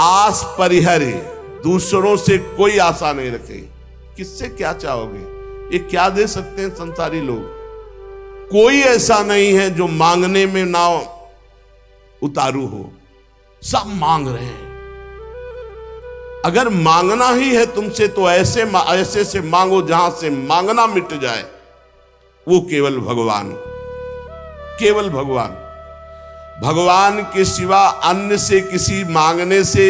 आस परिहरे, दूसरों से कोई आशा नहीं रखे। किससे क्या चाहोगे? ये क्या दे सकते हैं संसारी लोग? कोई ऐसा नहीं है जो मांगने में ना उतारू हो, सब मांग रहे हैं। अगर मांगना ही है तुमसे तो ऐसे से मांगो जहां से मांगना मिट जाए। वो केवल भगवान, केवल भगवान। भगवान के सिवा अन्य से किसी मांगने से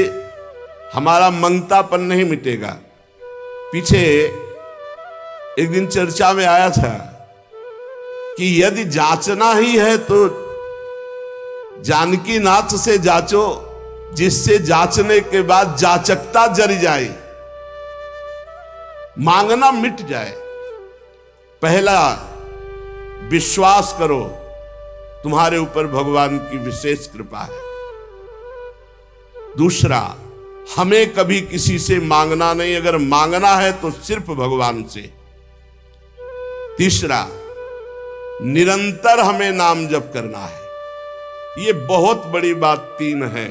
हमारा मंगतापन नहीं मिटेगा। पीछे एक दिन चर्चा में आया था कि यदि जांचना ही है तो जानकी नाथ से जांचो, जिससे जांचने के बाद जाचकता जरी जाए, मांगना मिट जाए। पहला, विश्वास करो तुम्हारे ऊपर भगवान की विशेष कृपा है। दूसरा, हमें कभी किसी से मांगना नहीं, अगर मांगना है तो सिर्फ भगवान से। तीसरा, निरंतर हमें नाम जप करना है। ये बहुत बड़ी बात तीन है।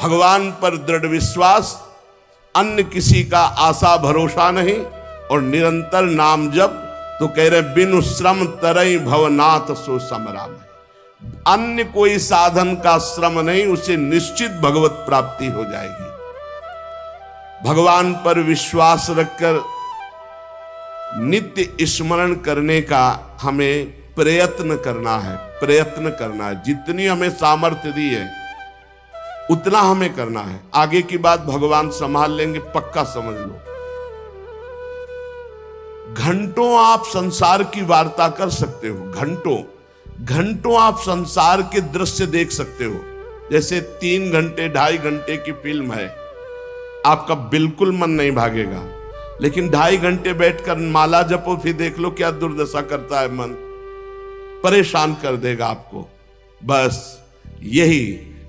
भगवान पर दृढ़ विश्वास, अन्य किसी का आशा भरोसा नहीं, और निरंतर नाम जप। तो कह रहे बिनु श्रम तरई भवनाथ सो समराम। अन्य कोई साधन का श्रम नहीं, उसे निश्चित भगवत प्राप्ति हो जाएगी। भगवान पर विश्वास रखकर नित्य स्मरण करने का हमें प्रयत्न करना है, प्रयत्न करना है। जितनी हमें सामर्थ्य दी है उतना हमें करना है। आगे की बात भगवान संभाल लेंगे, पक्का समझ लो। घंटों आप संसार की वार्ता कर सकते हो, घंटों घंटों आप संसार के दृश्य देख सकते हो। जैसे 3 घंटे 2.5 घंटे की फिल्म है, आपका बिल्कुल मन नहीं भागेगा। लेकिन 2.5 घंटे बैठकर माला जपो, फिर देख लो क्या दुर्दशा करता है मन, परेशान कर देगा आपको। बस यही,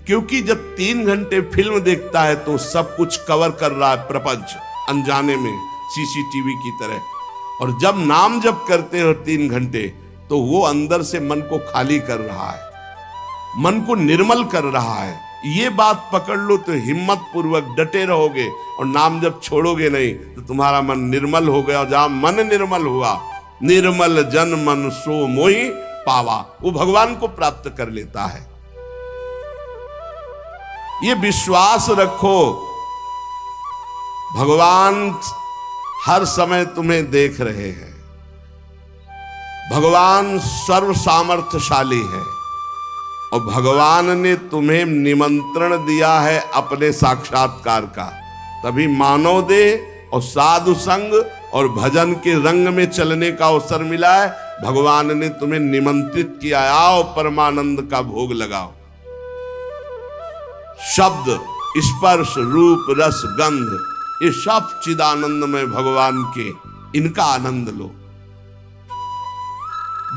क्योंकि जब 3 घंटे फिल्म देखता है तो सब कुछ कवर कर रहा है प्रपंच, अनजाने में सीसीटीवी की तरह। और जब नाम जप करते हो 3 घंटे, तो वो अंदर से मन को खाली कर रहा है, मन को निर्मल कर रहा है। ये बात पकड़ लो तो हिम्मत पूर्वक डटे रहोगे, और नाम जब छोड़ोगे नहीं तो तुम्हारा मन निर्मल हो गया। और जहां मन निर्मल हुआ, निर्मल जन मन सो मोहि पावा, वो भगवान को प्राप्त कर लेता है। ये विश्वास रखो, भगवान हर समय तुम्हें देख रहे हैं। भगवान सर्व सामर्थ्यशाली है, और भगवान ने तुम्हें निमंत्रण दिया है अपने साक्षात्कार का। तभी मानव देह और साधु संग और भजन के रंग में चलने का अवसर मिला है। भगवान ने तुम्हें निमंत्रित किया, आओ परमानंद का भोग लगाओ। शब्द, स्पर्श, रूप, रस, गंध, ये सब चिदानंद में भगवान के, इनका आनंद लो।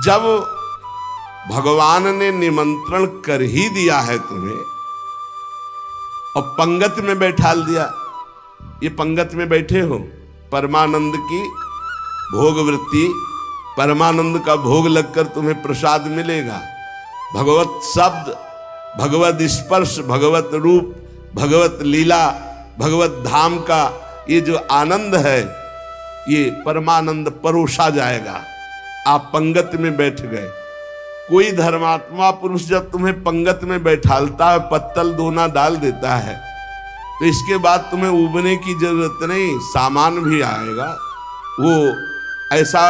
जब भगवान ने निमंत्रण कर ही दिया है तुम्हें और पंगत में बैठा दिया, ये पंगत में बैठे हो, परमानंद की भोग वृत्ति, परमानंद का भोग लगकर तुम्हें प्रसाद मिलेगा। भगवत शब्द, भगवत स्पर्श, भगवत रूप, भगवत लीला, भगवत धाम का ये जो आनंद है, ये परमानंद परोसा जाएगा। आप पंगत में बैठ गए। कोई धर्मात्मा पुरुष जब तुम्हें पंगत में बैठालता है, पत्तल दोना डाल देता है, तो इसके बाद तुम्हें उबने की जरूरत नहीं, सामान भी आएगा। वो ऐसा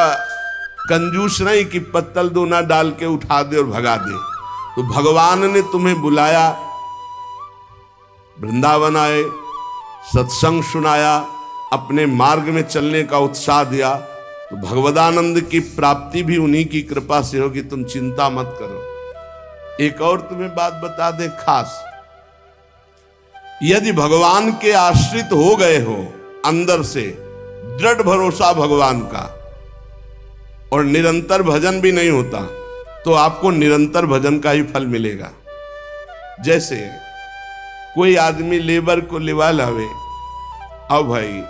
कंजूस नहीं कि पत्तल दोना डाल के उठा दे और भगा दे। तो भगवान ने तुम्हें बुलाया, वृंदावन आए, सत्संग सुनाया, अपने मार्ग में चलने का उत्साह दिया, तो भगवदानंद की प्राप्ति भी उन्हीं की कृपा से होगी। तुम चिंता मत करो। एक और तुम्हें बात बता दें खास, यदि भगवान के आश्रित हो गए हो, अंदर से दृढ़ भरोसा भगवान का, और निरंतर भजन भी नहीं होता, तो आपको निरंतर भजन का ही फल मिलेगा। जैसे कोई आदमी लेबर को लिवा लावे, अब भाई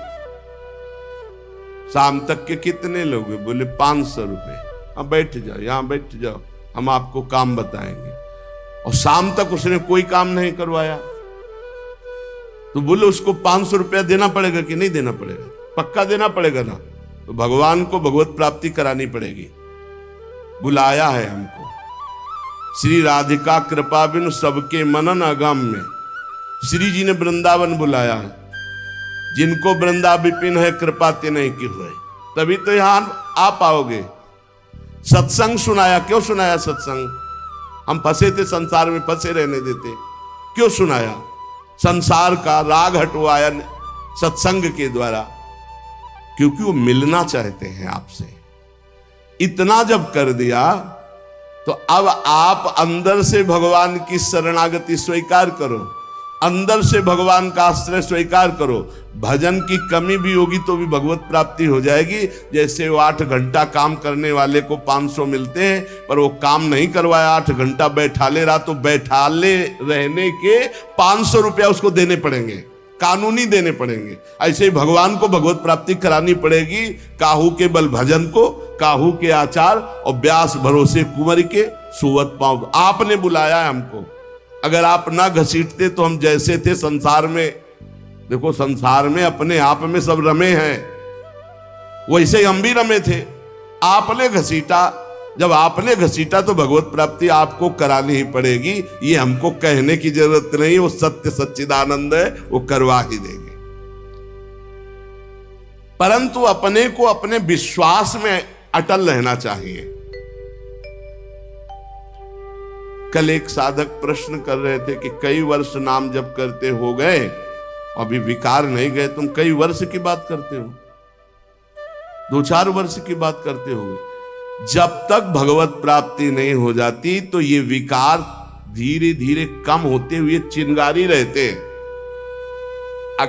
शाम तक के कितने लोग? बोले 500 रुपए। अब बैठ जाओ, यहां बैठ जाओ, हम आपको काम बताएंगे। और शाम तक उसने कोई काम नहीं करवाया, तो बोले उसको 500 रुपया देना पड़ेगा कि नहीं देना पड़ेगा? पक्का देना पड़ेगा ना। तो भगवान को भगवत प्राप्ति करानी पड़ेगी। बुलाया है हमको। श्री राधिका कृपा बिनु सबके मनन अगम में श्री जी ने वृंदावन बुलाया है। जिनको वृंदा विपिन है कृपा ते नहीं की हुए, तभी तो यहां आ पाओगे। सत्संग सुनाया। क्यों सुनाया सत्संग? हम फंसे थे संसार में, फंसे रहने देते। क्यों सुनाया? संसार का राग हटवाया सत्संग के द्वारा, क्योंकि वो मिलना चाहते हैं आपसे। इतना जब कर दिया तो अब आप अंदर से भगवान की शरणागति स्वीकार करो, अंदर से भगवान का आश्रय स्वीकार करो। भजन की कमी भी होगी तो भी भगवत प्राप्ति हो जाएगी। जैसे वो 8 घंटा काम करने वाले को 500 मिलते हैं, पर वो काम नहीं करवाया, 8 घंटा बैठाले रहा, तो बैठाले रहने के 500 रुपया उसको देने पड़ेंगे, कानूनी देने पड़ेंगे। ऐसे ही भगवान को भगवत प्राप्ति करानी पड़ेगी। काहू के बल भजन को, काहू के आचार और व्यास भरोसे कुंवर के सुवत पाँव। आपने बुलाया है हमको। अगर आप ना घसीटते तो हम जैसे थे संसार में, देखो संसार में अपने आप में सब रमे हैं, वैसे ही हम भी रमे थे। आपने घसीटा, जब आपने घसीटा तो भगवत प्राप्ति आपको करानी ही पड़ेगी। ये हमको कहने की जरूरत नहीं, वो सत्य सच्चिदानंद है, वो करवा ही देंगे। परंतु अपने को अपने विश्वास में अटल रहना चाहिए। कल एक साधक प्रश्न कर रहे थे कि कई वर्ष नाम जप करते हो गए, अभी विकार नहीं गए, तुम कई वर्ष की बात करते हो, 2-4 वर्ष की बात करते हो। जब तक भगवत प्राप्ति नहीं हो जाती तो ये विकार धीरे धीरे कम होते हुए चिंगारी रहते हैं,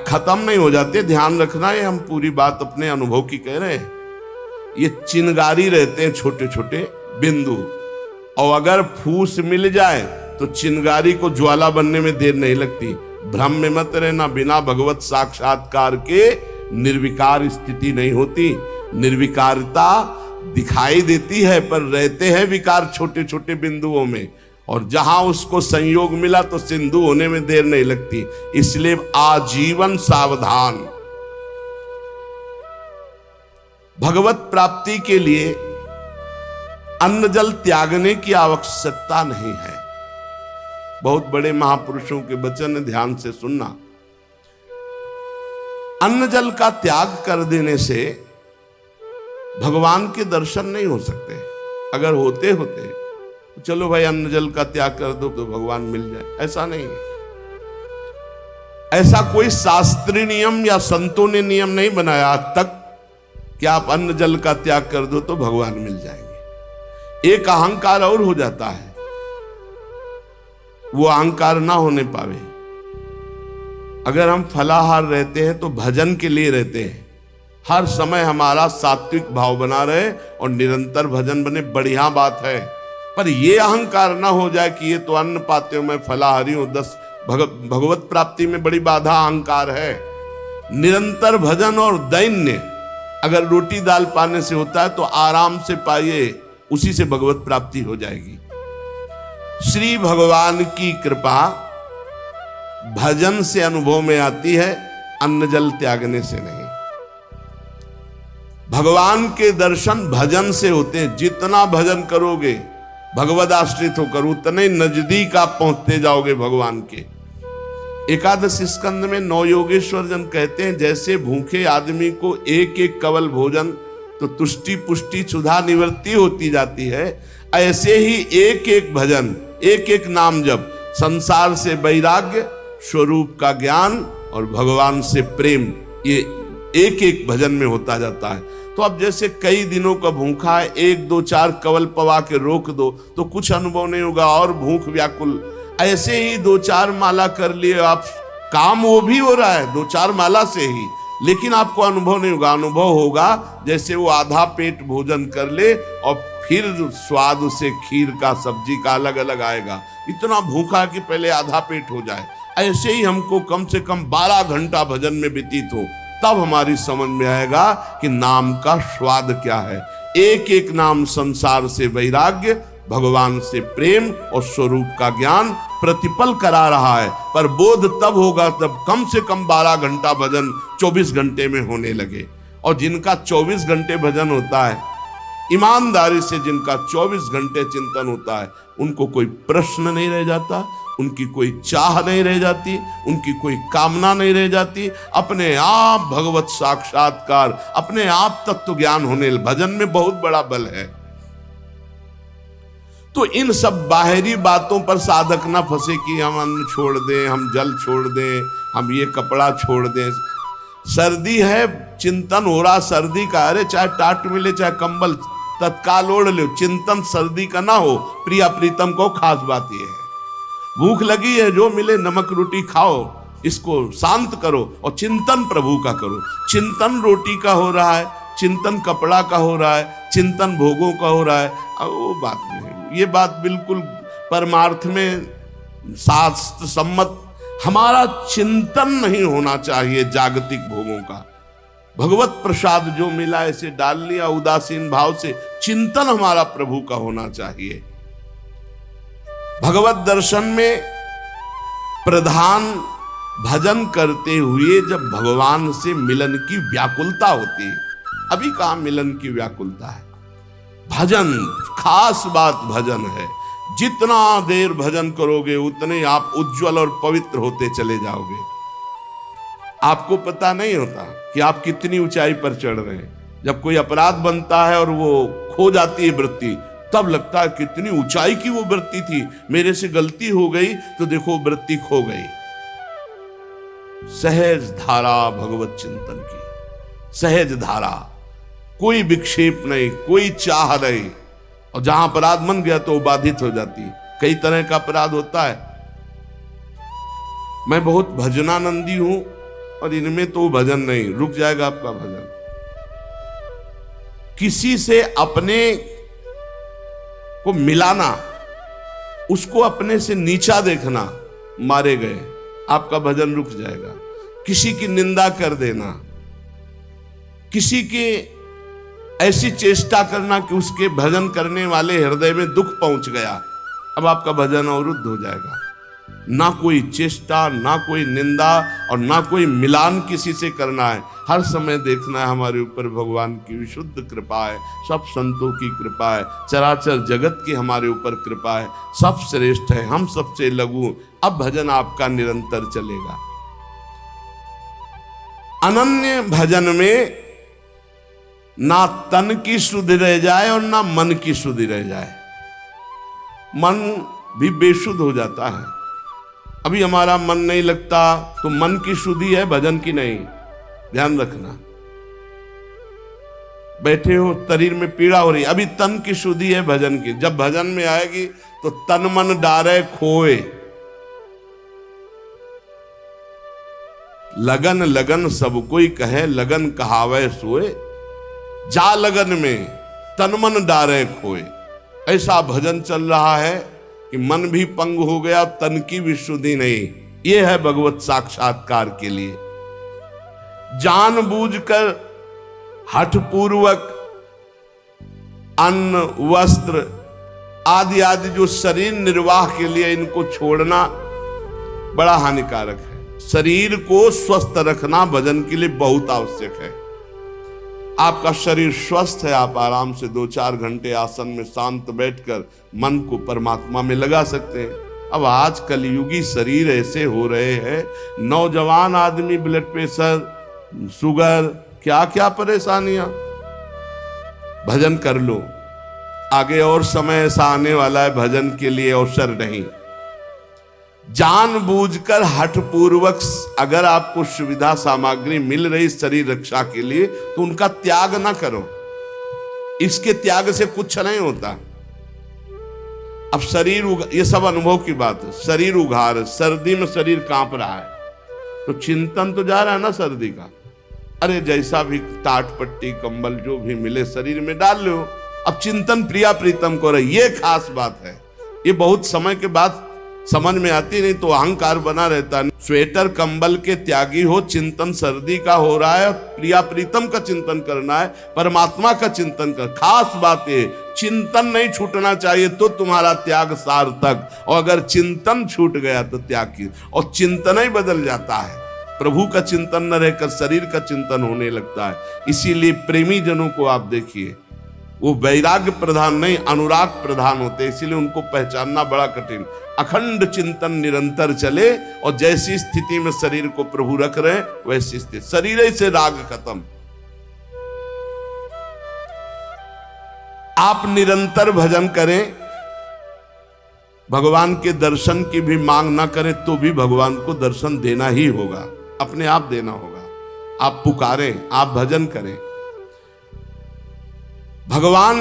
खत्म नहीं हो जाते। ध्यान रखना है, हम पूरी बात अपने अनुभव की कह रहे हैं। ये चिंगारी रहते हैं, छोटे छोटे बिंदु, और अगर फूस मिल जाए तो चिंगारी को ज्वाला बनने में देर नहीं लगती। भ्रम में मत रहना, बिना भगवत साक्षात्कार के निर्विकार स्थिति नहीं होती। निर्विकारता दिखाई देती है, पर रहते हैं विकार छोटे छोटे बिंदुओं में, और जहां उसको संयोग मिला तो सिंधु होने में देर नहीं लगती। इसलिए आजीवन सावधान। भगवत प्राप्ति के लिए अन्न जल त्यागने की आवश्यकता नहीं है। बहुत बड़े महापुरुषों के वचन ध्यान से सुनना। अन्न जल का त्याग कर देने से भगवान के दर्शन नहीं हो सकते। अगर होते होते तो चलो भाई अन्न जल का त्याग कर दो तो भगवान मिल जाए, ऐसा नहीं है। ऐसा कोई शास्त्रीय नियम या संतों ने नियम नहीं बनाया आज तक कि आप अन्न जल का त्याग कर दो तो भगवान मिल जाएंगे। एक अहंकार और हो जाता है, वो अहंकार ना होने पावे। अगर हम फलाहार रहते हैं तो भजन के लिए रहते हैं, हर समय हमारा सात्विक भाव बना रहे और निरंतर भजन बने, बढ़िया बात है। पर ये अहंकार ना हो जाए कि ये तो अन्न पाते हो, मैं फलाहारी हूं, 10 भगवत प्राप्ति में बड़ी बाधा अहंकार है। निरंतर भजन और दैन्य, अगर रोटी दाल पाने से होता है तो आराम से पाइए, उसी से भगवत प्राप्ति हो जाएगी। श्री भगवान की कृपा भजन से अनुभव में आती है, अन्न जल त्यागने से नहीं। भगवान के दर्शन भजन से होते हैं। जितना भजन करोगे भगवद आश्रित होकर, उतने नजदीक आप पहुंचते जाओगे भगवान के। एकादश स्कंद में 9 योगेश्वर जन कहते हैं, जैसे भूखे आदमी को एक एक कवल भोजन तो तुष्टि पुष्टि क्षुधा निवृत्ति होती जाती है, ऐसे ही एक एक भजन, एक एक नाम जप संसार से वैराग्य, स्वरूप का ज्ञान और भगवान से प्रेम, ये एक एक भजन में होता जाता है। तो अब जैसे कई दिनों का भूखा है, 1 2 4 कवल पवा के रोक दो तो कुछ अनुभव नहीं होगा और भूख व्याकुल। ऐसे ही 2-4 माला कर लिए आप, काम वो भी हो रहा है 2-4 माला से ही, लेकिन आपको अनुभव नहीं होगा। अनुभव होगा जैसे वो आधा पेट भोजन कर ले और फिर स्वाद उसे खीर का सब्जी का अलग अलग आएगा, इतना भूखा कि पहले आधा पेट हो जाए। ऐसे ही हमको कम से कम 12 घंटा भजन में व्यतीत हो, तब हमारी समझ में आएगा कि नाम का स्वाद क्या है। एक एक नाम संसार से वैराग्य, भगवान से प्रेम और स्वरूप का ज्ञान प्रतिपल करा रहा है। पर बोध तब होगा तब कम से कम 12 घंटा भजन 24 घंटे में होने लगे। और जिनका 24 घंटे भजन होता है, ईमानदारी से जिनका 24 घंटे चिंतन होता है, उनको कोई प्रश्न नहीं रह जाता, उनकी कोई चाह नहीं रह जाती, उनकी कोई कामना नहीं रह जाती। अपने आप भगवत साक्षात्कार, अपने आप तत्व ज्ञान होने, भजन में बहुत बड़ा बल है। तो इन सब बाहरी बातों पर साधक ना फंसे कि हम अन्न छोड़ दें, हम जल छोड़ दें, हम ये कपड़ा छोड़ दें। सर्दी है, चिंतन हो रहा सर्दी का, अरे चाहे टाट मिले चाहे कंबल तत्काल ओढ़ लो, चिंतन सर्दी का ना हो। प्रिया प्रीतम को खास बात यह है, भूख लगी है जो मिले नमक रोटी खाओ, इसको शांत करो और चिंतन प्रभु का करो। चिंतन रोटी का हो रहा है, चिंतन कपड़ा का हो रहा है, चिंतन भोगों का हो रहा है, वो बात नहीं। ये बात बिल्कुल परमार्थ में शास्त्र सम्मत, हमारा चिंतन नहीं होना चाहिए जागतिक भोगों का। भगवत प्रसाद जो मिला इसे डाल लिया उदासीन भाव से, चिंतन हमारा प्रभु का होना चाहिए। भगवत दर्शन में प्रधान भजन करते हुए जब भगवान से मिलन की व्याकुलता होती है, अभी कहां मिलन की व्याकुलता है। भजन खास बात भजन है, जितना देर भजन करोगे उतने आप उज्जवल और पवित्र होते चले जाओगे। आपको पता नहीं होता कि आप कितनी ऊंचाई पर चढ़ रहे हैं। जब कोई अपराध बनता है और वो खो जाती है वृत्ति, तब लगता है कितनी ऊंचाई की वो वृत्ति थी, मेरे से गलती हो गई तो देखो वृत्ति खो गई। सहज धारा भगवत चिंतन की, सहज धारा, कोई विक्षेप नहीं, कोई चाह नहीं। और जहां अपराध बन गया तो बाधित हो जाती। कई तरह का अपराध होता है। मैं बहुत भजनानंदी हूं और इनमें तो भजन नहीं, रुक जाएगा आपका भजन। किसी से अपने को मिलाना, उसको अपने से नीचा देखना, मारे गए, आपका भजन रुक जाएगा। किसी की निंदा कर देना, किसी की ऐसी चेष्टा करना कि उसके भजन करने वाले हृदय में दुख पहुंच गया, अब आपका भजन अवरुद्ध हो जाएगा। ना कोई चेष्टा, ना कोई निंदा और ना कोई मिलान किसी से करना है। हर समय देखना है हमारे ऊपर भगवान की विशुद्ध कृपा है, सब संतों की कृपा है, चराचर जगत की हमारे ऊपर कृपा है, सब श्रेष्ठ है, हम सबसे लघु। अब भजन आपका निरंतर चलेगा। अनन्य भजन में ना तन की शुद्धि रह जाए और ना मन की शुद्धि रह जाए। मन भी बेशुद्ध हो जाता है। अभी हमारा मन नहीं लगता तो मन की शुद्धि है, भजन की नहीं, ध्यान रखना। बैठे हो, शरीर में पीड़ा हो रही, अभी तन की शुद्धि है, भजन की। जब भजन में आएगी तो तन मन डारे खोए। लगन लगन सब कोई कहे, लगन कहावे सोए। जा लगन में तन मन डारे खोए। ऐसा भजन चल रहा है कि मन भी पंग हो गया, तन की भी शुद्धि नहीं। यह है भगवत साक्षात्कार के लिए। जानबूझकर हठपूर्वक अन्न, वस्त्र आदि आदि जो शरीर निर्वाह के लिए इनको छोड़ना बड़ा हानिकारक है। शरीर को स्वस्थ रखना भजन के लिए बहुत आवश्यक है। आपका शरीर स्वस्थ है, आप आराम से 2-4 घंटे आसन में शांत बैठकर मन को परमात्मा में लगा सकते हैं। अब आज कलयुगी शरीर ऐसे हो रहे हैं, नौजवान आदमी ब्लड प्रेशर, शुगर, क्या क्या परेशानियां। भजन कर लो, आगे और समय ऐसा आने वाला है भजन के लिए अवसर नहीं। जानबूझकर हठपूर्वक अगर आपको सुविधा सामग्री मिल रही शरीर रक्षा के लिए तो उनका त्याग ना करो। इसके त्याग से कुछ नहीं होता। अब शरीर ये सब अनुभव की बात है। शरीर उघार, सर्दी में शरीर कांप रहा है तो चिंतन तो जा रहा है ना सर्दी का। अरे जैसा भी टाट पट्टी कंबल जो भी मिले शरीर में डाल लो। अब चिंतन प्रिया प्रीतम को रहे, ये खास बात है। ये बहुत समय के बाद समझ में आती, नहीं तो अहंकार बना रहता है। स्वेटर कंबल के त्यागी हो, चिंतन सर्दी का हो रहा है, प्रिया प्रीतम का चिंतन करना है, परमात्मा का चिंतन कर। खास बात है चिंतन नहीं छूटना चाहिए तो तुम्हारा त्याग सार्थक, और अगर चिंतन छूट गया तो त्याग की, और चिंतन ही बदल जाता है। प्रभु का चिंतन न रहकर शरीर का चिंतन होने लगता है। इसीलिए प्रेमी जनों को आप देखिए, वो वैराग्य प्रधान नहीं अनुराग प्रधान होते, इसीलिए उनको पहचानना बड़ा कठिन। अखंड चिंतन निरंतर चले, और जैसी स्थिति में शरीर को प्रभु रख रहे हैं वैसी स्थिति, शरीर ही से राग खत्म। आप निरंतर भजन करें, भगवान के दर्शन की भी मांग ना करें तो भी भगवान को दर्शन देना ही होगा, अपने आप देना होगा। आप पुकारें, आप भजन करें। भगवान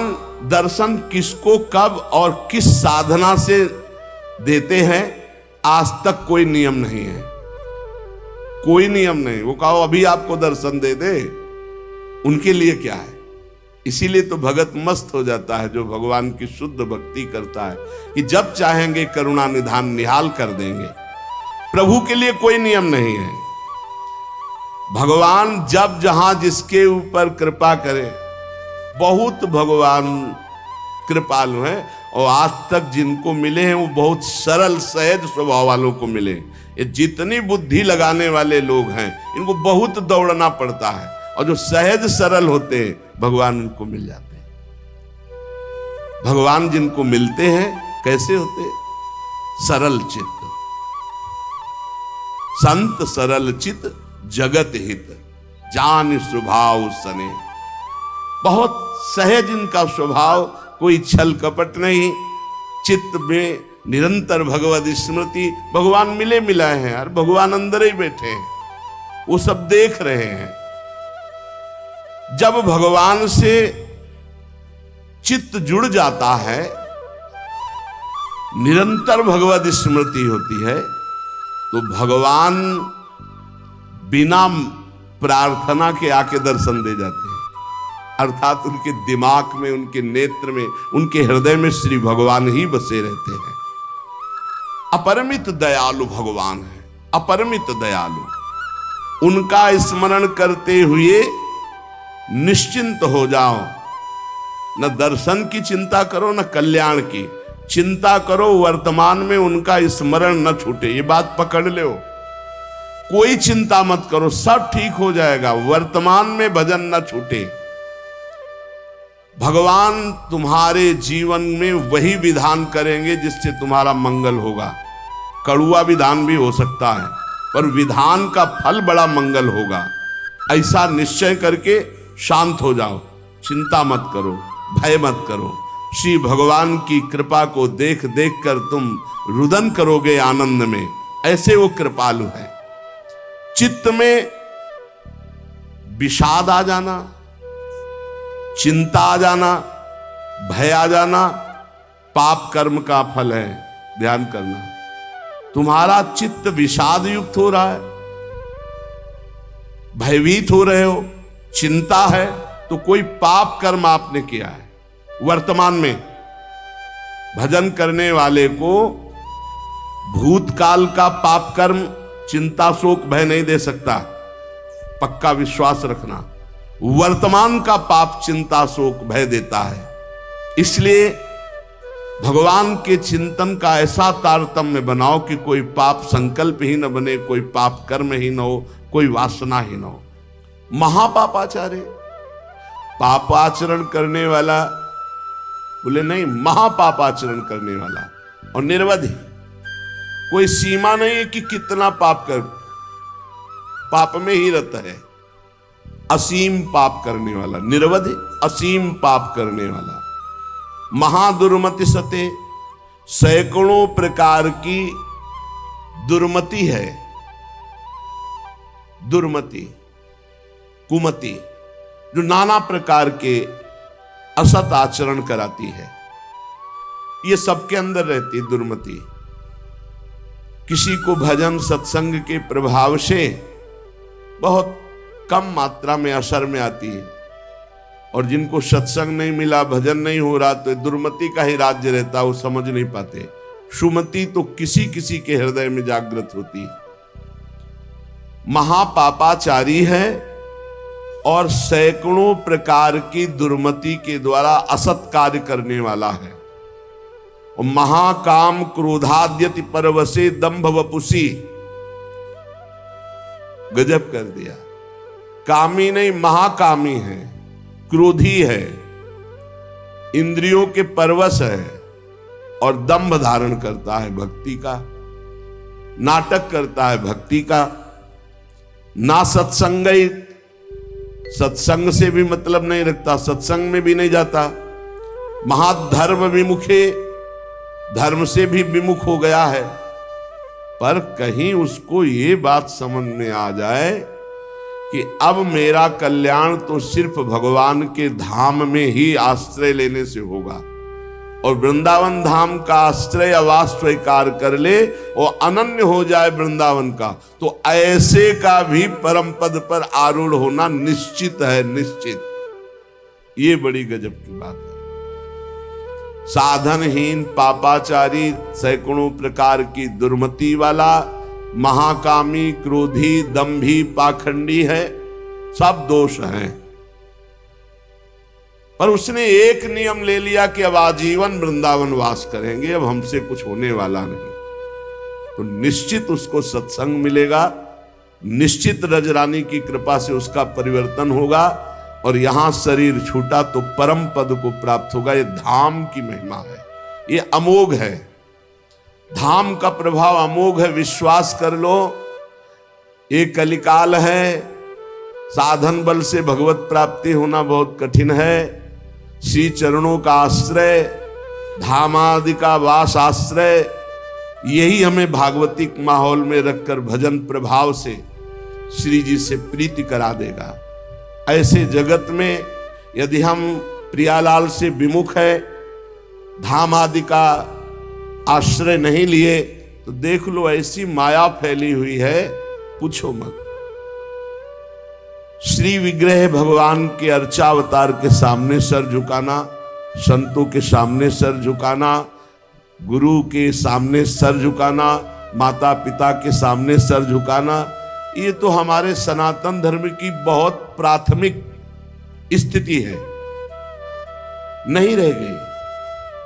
दर्शन किसको कब और किस साधना से देते हैं, आज तक कोई नियम नहीं है, कोई नियम नहीं। वो कहो अभी आपको दर्शन दे दे, उनके लिए क्या है। इसीलिए तो भगत मस्त हो जाता है जो भगवान की शुद्ध भक्ति करता है, कि जब चाहेंगे करुणा निधान निहाल कर देंगे। प्रभु के लिए कोई नियम नहीं है। भगवान जब जहां जिसके ऊपर कृपा करे, बहुत भगवान कृपालु हैं, और आज तक जिनको मिले हैं वो बहुत सरल सहज स्वभाव वालों को मिले। ये जितनी बुद्धि लगाने वाले लोग हैं इनको बहुत दौड़ना पड़ता है, और जो सहज सरल होते हैं भगवान उनको मिल जाते हैं। भगवान जिनको मिलते हैं कैसे होते, सरल चित्त, संत सरल चित्त जगत हित, जान स्वभाव सने। बहुत सहज इनका स्वभाव, कोई छल कपट नहीं, चित्त में निरंतर भगवत स्मृति। भगवान मिले मिलाए हैं यार, भगवान अंदर ही बैठे हैं, वो सब देख रहे हैं। जब भगवान से चित्त जुड़ जाता है, निरंतर भगवत स्मृति होती है, तो भगवान बिना प्रार्थना के आके दर्शन दे जाते हैं। अर्थात उनके दिमाग में, उनके नेत्र में, उनके हृदय में श्री भगवान ही बसे रहते हैं। अपरिमित दयालु भगवान है, अपरिमित दयालु। उनका स्मरण करते हुए निश्चिंत हो जाओ, न दर्शन की चिंता करो न कल्याण की चिंता करो, वर्तमान में उनका स्मरण न छूटे। ये बात पकड़ लो, कोई चिंता मत करो, सब ठीक हो जाएगा, वर्तमान में भजन न छूटे। भगवान तुम्हारे जीवन में वही विधान करेंगे जिससे तुम्हारा मंगल होगा। कड़ुआ विधान भी हो सकता है, पर विधान का फल बड़ा मंगल होगा। ऐसा निश्चय करके शांत हो जाओ, चिंता मत करो, भय मत करो। श्री भगवान की कृपा को देख देख कर तुम रुदन करोगे आनंद में, ऐसे वो कृपालु है। चित्त में विषाद आ जाना, चिंता आ जाना, भय आ जाना, पाप कर्म का फल है। ध्यान करना, तुम्हारा चित्त विषाद युक्त हो रहा है, भयभीत हो रहे हो, चिंता है, तो कोई पाप कर्म आपने किया है। वर्तमान में भजन करने वाले को भूतकाल का पाप कर्म चिंता शोक भय नहीं दे सकता, पक्का विश्वास रखना। वर्तमान का पाप चिंता शोक भय देता है। इसलिए भगवान के चिंतन का ऐसा तारतम्य बनाओ कि कोई पाप संकल्प ही न बने, कोई पाप कर्म ही न हो, कोई वासना ही न हो। महापापाचार्य, पापाचरण करने वाला बोले नहीं, महापापाचरण करने वाला और निर्वधि, कोई सीमा नहीं है कि कितना पाप कर, पाप में ही रहता है। असीम पाप करने वाला निर्वधि, असीम पाप करने वाला। महादुर्मति सते, सैकड़ों प्रकार की दुर्मति है। दुर्मति, कुमति, जो नाना प्रकार के असत आचरण कराती है, ये सबके अंदर रहती है दुर्मति। किसी को भजन सत्संग के प्रभाव से बहुत कम मात्रा में असर में आती है, और जिनको सत्संग नहीं मिला, भजन नहीं हो रहा, तो दुर्मति का ही राज्य रहता, वो समझ नहीं पाते। सुमति तो किसी किसी के हृदय में जागृत होती है। महापापाचारी है और सैकड़ों प्रकार की दुर्मति के द्वारा असत कार्य करने वाला है। और महाकाम क्रोधाद्यति परवसे दंभ वपुसी, गजब कर दिया। कामी नहीं, महाकामी है, क्रोधी है, इंद्रियों के परवश है और दंभ धारण करता है भक्ति का, नाटक करता है भक्ति का। ना सत्संग, सत्संग से भी मतलब नहीं रखता, सत्संग में भी नहीं जाता। महाधर्म विमुखे, धर्म से भी विमुख हो गया है। पर कहीं उसको ये बात समझ में आ जाए कि अब मेरा कल्याण तो सिर्फ भगवान के धाम में ही आश्रय लेने से होगा, और वृंदावन धाम का आश्रय आवास स्वीकार कर ले और अनन्य हो जाए वृंदावन का, तो ऐसे का भी परम पद पर आरूढ़ होना निश्चित है, निश्चित। ये बड़ी गजब की बात है। साधनहीन, पापाचारी, सैकड़ों प्रकार की दुर्मति वाला, महाकामी, क्रोधी, दंभी, पाखंडी है, सब दोष हैं। पर उसने एक नियम ले लिया कि अब आजीवन वृंदावन वास करेंगे, अब हमसे कुछ होने वाला नहीं। तो निश्चित उसको सत्संग मिलेगा, निश्चित रजरानी की कृपा से उसका परिवर्तन होगा, और यहां शरीर छूटा तो परम पद को प्राप्त होगा। ये धाम की महिमा है, ये अमोघ है। धाम का प्रभाव अमोघ है, विश्वास कर लो। ये कलिकाल है, साधन बल से भगवत प्राप्ति होना बहुत कठिन है। श्री चरणों का आश्रय, धामादि का वास आश्रय, यही हमें भागवतिक माहौल में रखकर भजन प्रभाव से श्री जी से प्रीति करा देगा। ऐसे जगत में यदि हम प्रियालाल से विमुख है, धाम आदि का आश्रय नहीं लिए, तो देख लो ऐसी माया फैली हुई है, पूछो मत। श्री विग्रह भगवान के अर्चावतार के सामने सर झुकाना, संतों के सामने सर झुकाना, गुरु के सामने सर झुकाना, माता पिता के सामने सर झुकाना, ये तो हमारे सनातन धर्म की बहुत प्राथमिक स्थिति है, नहीं रह गई।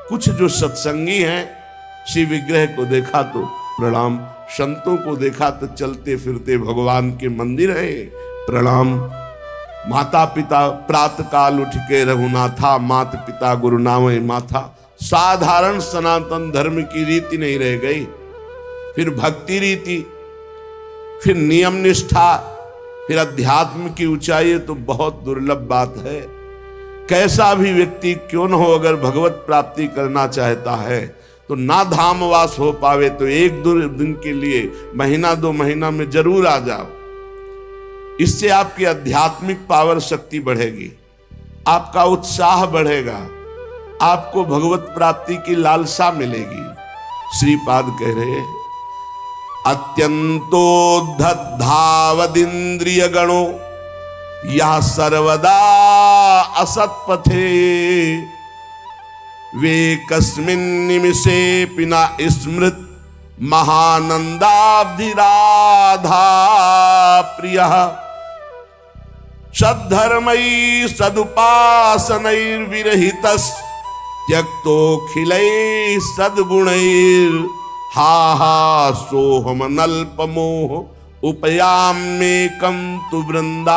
कुछ जो सत्संगी हैं, श्री विग्रह को देखा तो प्रणाम, संतों को देखा तो चलते फिरते भगवान के मंदिर है, प्रणाम। माता पिता प्रातः काल उठ के रघुनाथा, मात पिता गुरु नामे माथा। साधारण सनातन धर्म की रीति नहीं रह गई। फिर भक्ति रीति, फिर नियम निष्ठा, फिर अध्यात्म की ऊंचाई, तो बहुत दुर्लभ बात है। कैसा भी व्यक्ति क्यों न हो, अगर भगवत प्राप्ति करना चाहता है तो ना धामवास हो पावे तो एक दो दिन के लिए, महीना दो महीना में जरूर आ जाओ। इससे आपकी आध्यात्मिक पावर शक्ति बढ़ेगी, आपका उत्साह बढ़ेगा, आपको भगवत प्राप्ति की लालसा मिलेगी। श्रीपाद कह रहे, अत्यंतोद्धत गणो यह सर्वदा असत्पथे, वे कस्मिन् निमिषे पिना स्मृत महानंदाब्धिराधा प्रियः, सद्धर्मैः सदुपासनैर्विरहितस् त्यक्तोऽखिलैः सद्गुणैर्, हा हा सोहम नल्पमोह उपयाम्येकं तु वृंदावनम।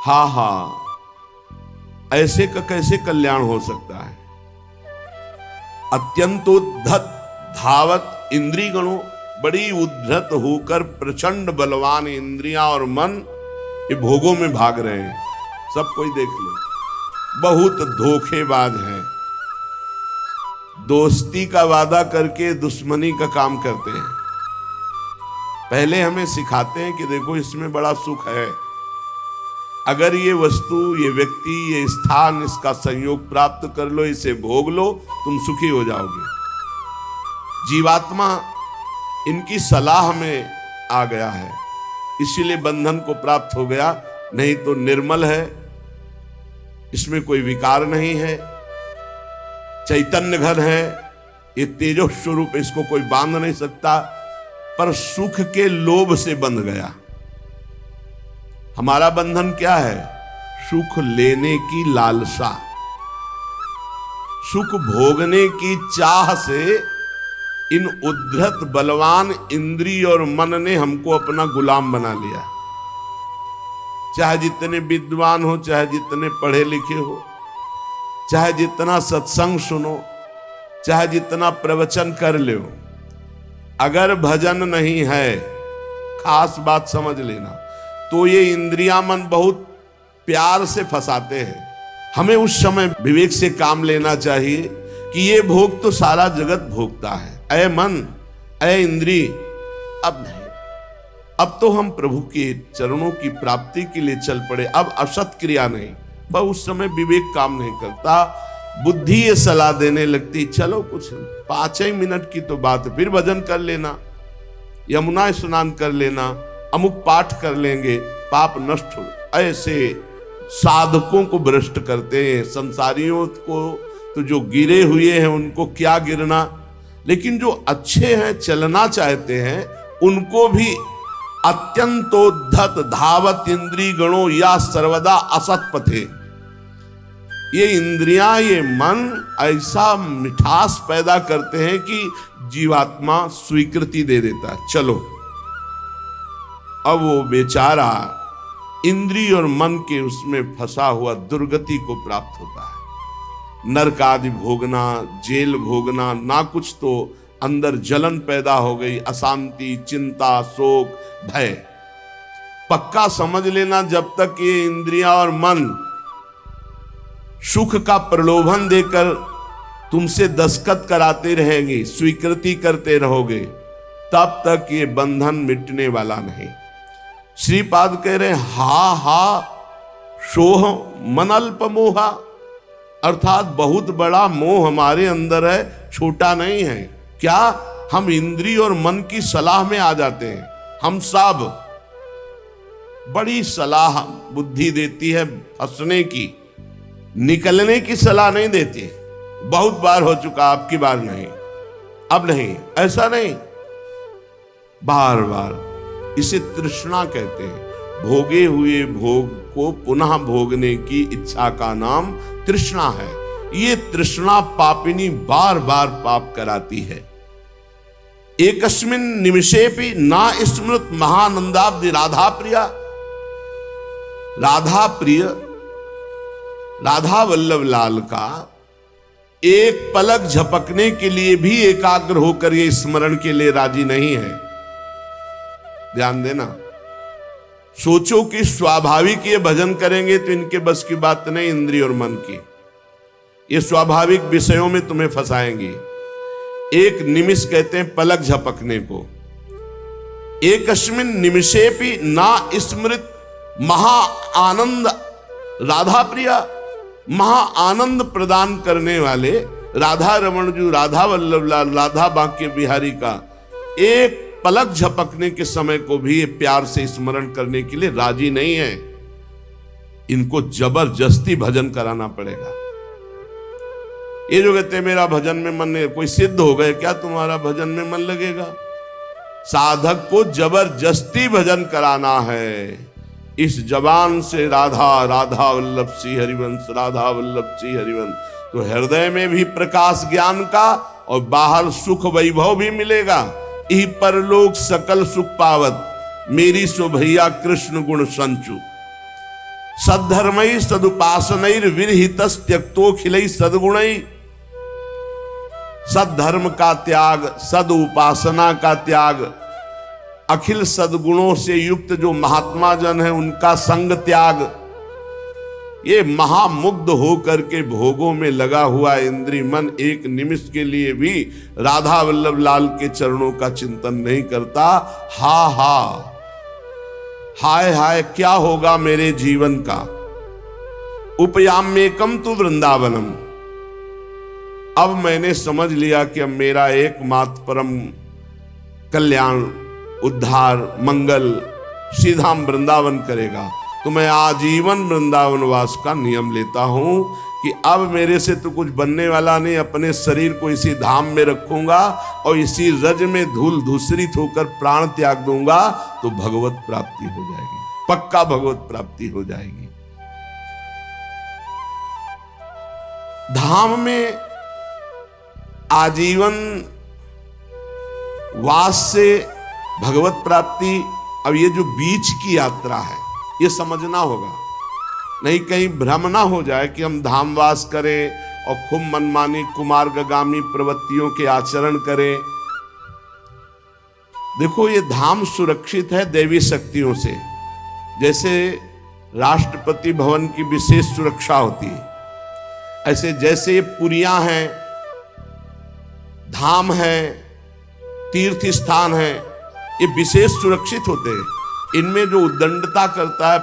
हा हा, ऐसे का कैसे कल्याण हो सकता है। अत्यंतोद्धत धावत इंद्रिय गणों, बड़ी उद्धत होकर प्रचंड बलवान इंद्रियां और मन ये भोगों में भाग रहे हैं। सब कोई देख लो, बहुत धोखेबाज हैं, दोस्ती का वादा करके दुश्मनी का काम करते हैं। पहले हमें सिखाते हैं कि देखो इसमें बड़ा सुख है, अगर ये वस्तु, ये व्यक्ति, ये स्थान, इसका संयोग प्राप्त कर लो, इसे भोग लो, तुम सुखी हो जाओगे। जीवात्मा इनकी सलाह में आ गया है, इसीलिए बंधन को प्राप्त हो गया। नहीं तो निर्मल है, इसमें कोई विकार नहीं है, चैतन्य घन है, ये तेजो स्वरूप, इसको कोई बांध नहीं सकता। पर सुख के लोभ से बंध गया। हमारा बंधन क्या है? सुख लेने की लालसा, सुख भोगने की चाह से इन उद्धत बलवान इंद्रिय और मन ने हमको अपना गुलाम बना लिया। चाहे जितने विद्वान हो, चाहे जितने पढ़े लिखे हो, चाहे जितना सत्संग सुनो, चाहे जितना प्रवचन कर लो, अगर भजन नहीं है, खास बात समझ लेना, तो ये इंद्रियां मन बहुत प्यार से फंसाते हैं। हमें उस समय विवेक से काम लेना चाहिए कि ये भोग तो सारा जगत भोगता है। ऐ मन, ऐ इंद्री, अब नहीं, अब तो हम प्रभु के चरणों की प्राप्ति के लिए चल पड़े। अब असत क्रिया नहीं। वह उस समय विवेक काम नहीं करता, बुद्धि ये सलाह देने लगती, चलो कुछ 5 ही मिनट की तो बात है, फिर भजन कर लेना, यमुना स्नान कर लेना, अमुक पाठ कर लेंगे, पाप नष्ट हो। ऐसे साधकों को भ्रष्ट करते हैं। संसारियों को तो जो गिरे हुए हैं उनको क्या गिरना, लेकिन जो अच्छे हैं, चलना चाहते हैं, उनको भी अत्यंतोद्धत धावत इंद्रिय गणों या सर्वदा असत पथे। ये इंद्रियां, ये मन ऐसा मिठास पैदा करते हैं कि जीवात्मा स्वीकृति दे देता है, चलो। अब वो बेचारा इंद्रिय और मन के उसमें फंसा हुआ दुर्गति को प्राप्त होता है। नरक आदि भोगना, जेल भोगना, ना कुछ तो अंदर जलन पैदा हो गई, अशांति, चिंता, शोक, भय। पक्का समझ लेना, जब तक ये इंद्रियां और मन सुख का प्रलोभन देकर तुमसे दस्तखत कराते रहेंगे, स्वीकृति करते रहोगे, तब तक ये बंधन मिटने वाला नहीं। श्रीपाद कह रहे, हा हा सोह मन अल्प मोहा, अर्थात बहुत बड़ा मोह हमारे अंदर है, छोटा नहीं है। क्या? हम इंद्रिय और मन की सलाह में आ जाते हैं। हम सब बड़ी सलाह बुद्धि देती है फंसने की, निकलने की सलाह नहीं देती। बहुत बार हो चुका, आपकी बार नहीं, अब नहीं, ऐसा नहीं, बार बार। इसे तृष्णा कहते हैं। भोगे हुए भोग को पुनः भोगने की इच्छा का नाम तृष्णा है। ये तृष्णा पापिनी बार बार पाप कराती है। एकस्मिन निमिषेपि ना स्मृत महानंदाब्दि राधा प्रिया। राधा प्रिय, राधा वल्लभ लाल का एक पलक झपकने के लिए भी एकाग्र होकर ये स्मरण के लिए राजी नहीं है। ध्यान देना, सोचो कि स्वाभाविक ये भजन करेंगे तो इनके बस की बात नहीं, इंद्रिय और मन की। ये स्वाभाविक विषयों में तुम्हें फंसाएंगी। एक निमिष कहते हैं पलक झपकने को। एकस्मिन निमिषेपि ना स्मृत महा आनंद राधा प्रिया। महा आनंद प्रदान करने वाले राधा रमण जी, राधा वल्लभ लाल, राधा बांके बिहारी का एक पलक झपकने के समय को भी ये प्यार से स्मरण करने के लिए राजी नहीं है। इनको जबरदस्ती भजन कराना पड़ेगा। ये जो कहते हैं मेरा भजन में मन नहीं, कोई सिद्ध हो गए क्या तुम्हारा भजन में मन लगेगा? साधक को जबरदस्ती भजन कराना है। इस जबान से राधा राधा वल्लभ श्री हरिवंश, राधा वल्लभ श्री हरिवंश, तो हृदय में भी प्रकाश ज्ञान का और बाहर सुख वैभव भी मिलेगा। यही परलोक सकल सुख पावत, मेरी सो भैया कृष्ण गुण संचु। सद्धर्मई सदुपासनैर विरहितस् त्यक्तो खिलई सद्गुणई। सद्धर्म का त्याग, सद उपासना का त्याग, अखिल सद्गुणों से युक्त जो महात्मा जन है उनका संग त्याग, ये महामुग्ध होकर के भोगों में लगा हुआ इंद्रिय मन एक निमिष के लिए भी राधा वल्लभ लाल के चरणों का चिंतन नहीं करता। हा हा, हाय हाय क्या होगा मेरे जीवन का। उपयाम्येकम तु वृंदावनम। अब मैंने समझ लिया कि अब मेरा एकमात्र परम कल्याण, उद्धार, मंगल सीधा वृंदावन करेगा, तो मैं आजीवन वृंदावन वास का नियम लेता हूं कि अब मेरे से तो कुछ बनने वाला नहीं, अपने शरीर को इसी धाम में रखूंगा और इसी रज में धूल धूसरित होकर प्राण त्याग दूंगा, तो भगवत प्राप्ति हो जाएगी, पक्का भगवत प्राप्ति हो जाएगी। धाम में आजीवन वास से भगवत प्राप्ति। अब ये जो बीच की यात्रा है, ये समझना होगा, नहीं कहीं भ्रम ना हो जाए कि हम धामवास करें और खूब मनमानी कुमार्गामी प्रवृत्तियों के आचरण करें। देखो, ये धाम सुरक्षित है देवी शक्तियों से। जैसे राष्ट्रपति भवन की विशेष सुरक्षा होती है, ऐसे जैसे ये पुरियां हैं, धाम है, तीर्थ स्थान है, ये विशेष सुरक्षित होते हैं। इनमें जो उद्दंडता करता है,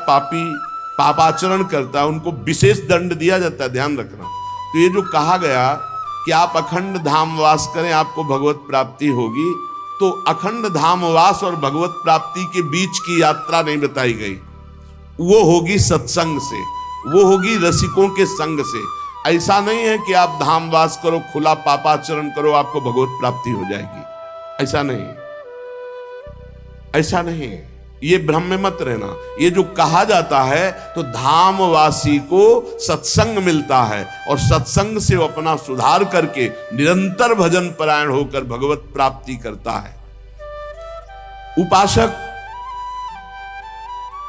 पापाचरण करता है, उनको विशेष दंड दिया जाता है, ध्यान रखना। तो ये जो कहा गया कि आप अखंड धामवास करें आपको भगवत प्राप्ति होगी, तो अखंड धामवास और भगवत प्राप्ति के बीच की यात्रा नहीं बताई गई। वो होगी सत्संग से, वो होगी रसिकों के संग से। ऐसा नहीं है कि आप धामवास करो, खुला पापाचरण करो, आपको भगवत प्राप्ति हो जाएगी, ऐसा नहीं, ऐसा नहीं। ये भ्रम में मत रहना। ये जो कहा जाता है, तो धामवासी को सत्संग मिलता है और सत्संग से वो अपना सुधार करके निरंतर भजन परायण होकर भगवत प्राप्ति करता है। उपासक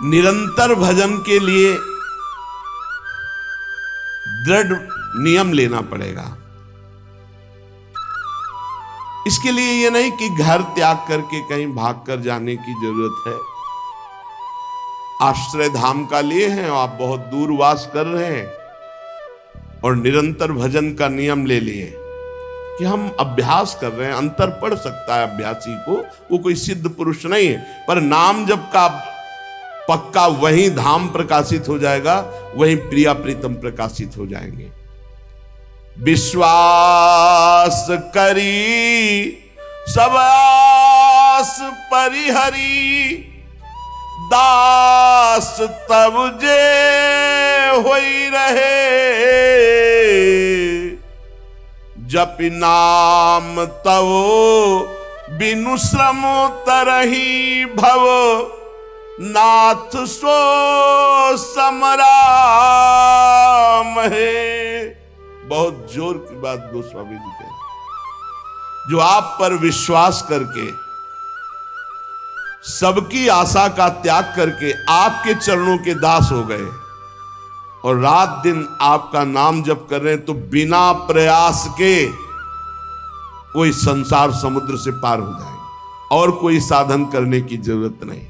निरंतर भजन के लिए दृढ़ नियम लेना पड़ेगा। इसके लिए ये नहीं कि घर त्याग करके कहीं भागकर जाने की जरूरत है। आश्रय धाम का लिए हैं और आप बहुत दूर वास कर रहे हैं और निरंतर भजन का नियम ले लिए कि हम अभ्यास कर रहे हैं। अंतर पड़ सकता है अभ्यासी को, वो कोई सिद्ध पुरुष नहीं है, पर नाम जप का पक्का वहीं धाम प्रकाशित हो जाएगा, वहीं प्रिया प्रीतम प्रकाशित हो जाएंगे। विश्वास करी सब आस परिहरी, दास तब जे होई रहे, जप नाम तव बिनु श्रम तरही भव, नाथ सो समराम है। बहुत जोर की बात गोस्वामी जी कह, जो आप पर विश्वास करके सबकी आशा का त्याग करके आपके चरणों के दास हो गए और रात दिन आपका नाम जप कर रहे हैं, तो बिना प्रयास के वो इस संसार समुद्र से पार हो जाएंगे और कोई साधन करने की जरूरत नहीं।